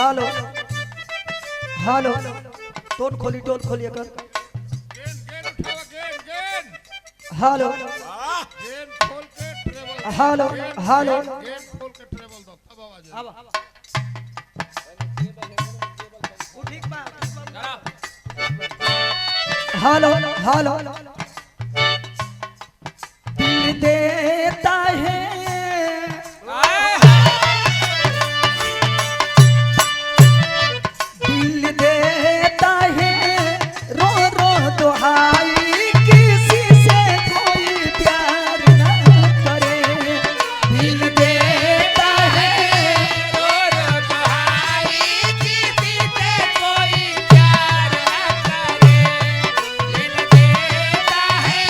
Hello hello टोन खोली कर hello hello hello hello hello दिल देता है दिल देता है रो रो दुहाई किसी से कोई प्यार न करे दिल देता है रो रो दुहाई किसी से कोई प्यार न करे दिल देता है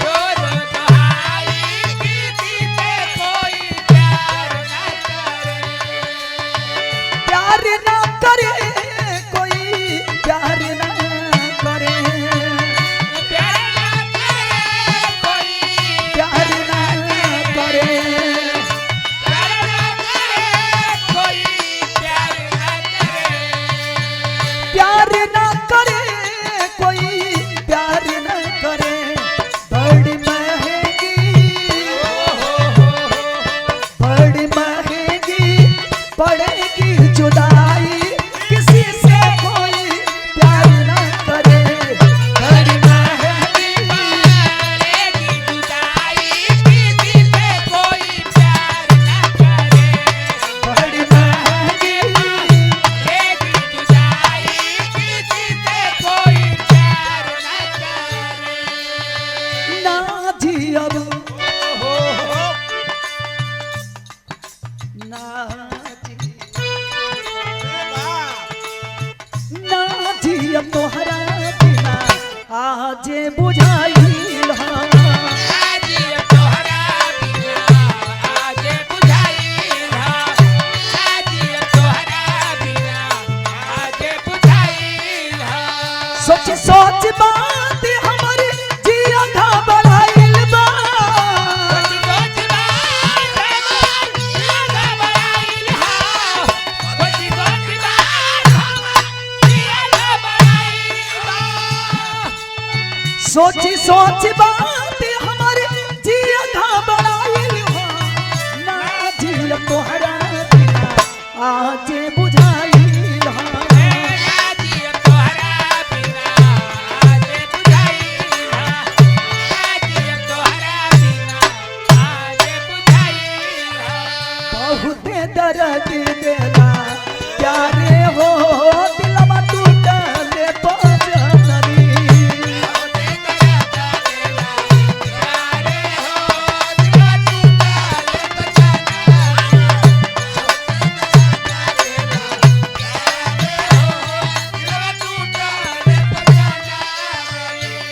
रो रो दुहाई किसी से कोई प्यार न करे प्यार न करे कोई प्यार न करे प्यार न करे कोई प्यार न करे प्यार न करे बड़ी महंगी पड़ेगी जुदाई किसी से कोई प्यार न करे बड़ी महंगी पड़ेगी जुदाई किसी से कोई प्यार न करे बड़ी महंगी पड़ेगी जुदाई किसी से कोई प्यार न करे ना जी अब ना जी ना जी अब तोहरा बिना आज बुझाइल हाँ आज तोहरा बिना आज बुझाइल आज तोहरा बिना आज बुझाइल सोच सोच बात हमारी जिया घबराइल बा सोची सोच बात हमारी जिया घबराइल हो ना जिया तोहरा बिना आज बुझाइल हो बहुते दर्द देला प्यारे हो दिलवा टूटले पजनरी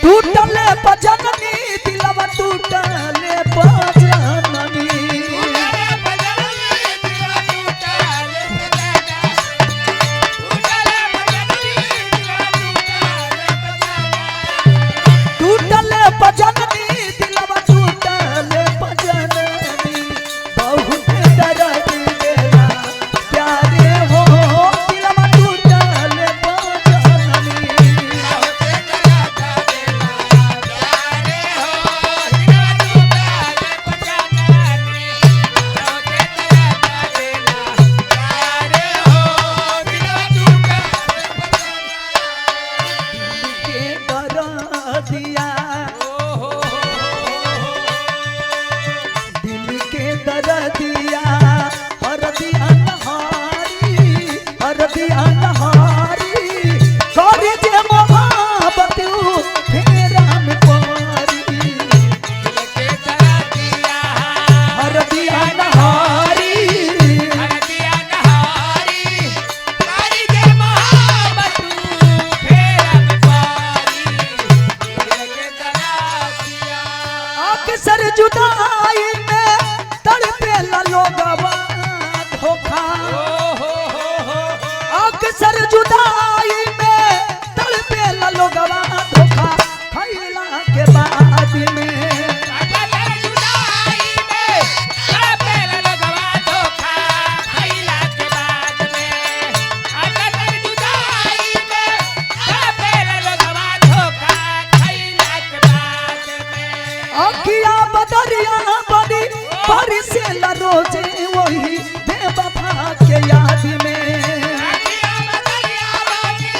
टूटले पजननी दिलवा टूटले पजननी टूटले पजननी दिलवा टूटले पजननी बहुत दर्द देला प्यारे हो दिलवा टूटले पजननी के कर दिया दिल के दर दिया हर दिया नहारी सॉरी जे मोहब्बत फेरा में पारी हर दिया नहारी अक्सर जुदाई में तड़पे ला रोजे वही बेवफा के याद में अखियाँ बदरिया बानी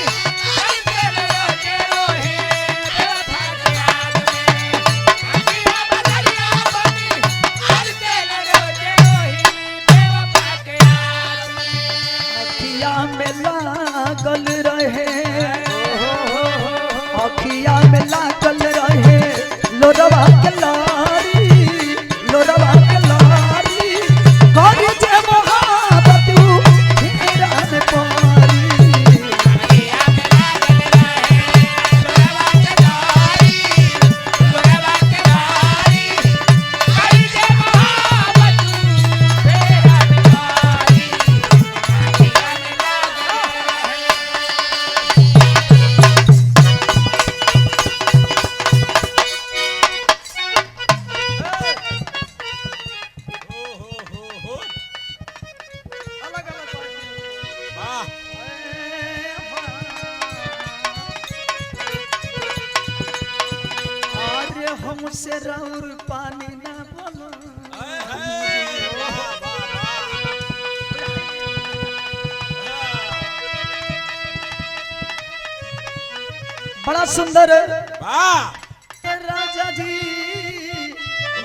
हंसे रोजे रोहे बेवफा के याद में अखियाँ बदरिया बानी हंसे रोजे रोहे बेवफा के याद में अखिया में लागल रहे अखिया में लागल रहे लोरवा के लारी लोरवा के लारी कर जे मोहब्बत फेरा में पारी अखियाँ में लागल रहे लोरवा के लारी लोरवा के लारी कई जे मोहब्बत फेरा में पारी अखियाँ में अरे हमसे राउर पानी ना बोलो बड़ा सुंदर राजा जी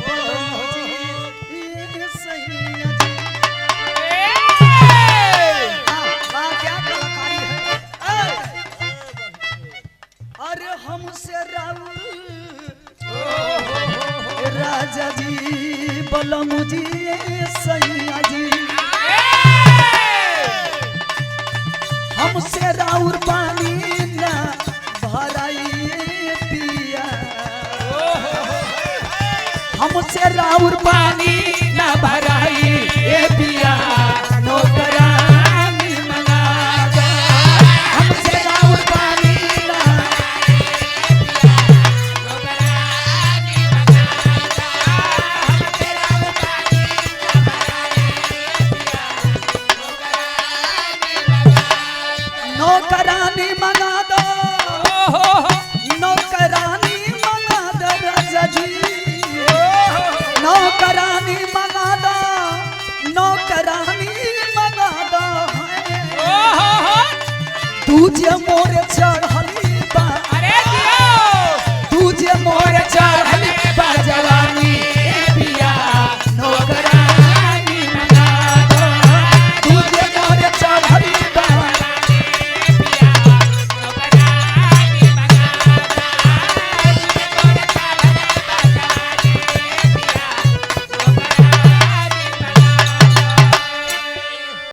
बलम जी, ये सैया जी। वाह, क्या कलाकारी है। अरे हमसे राउर राजा जी बलम जी ये सैया जी हमसे राउर पानी ना भराइए पिया हमसे राउर पानी ना भराई ए पिया नौकरानी मंगा दो हमसे राउर पानी ना नौकरानी मंगा दो नौकरानी मंगा दो राजा जी नौकरानी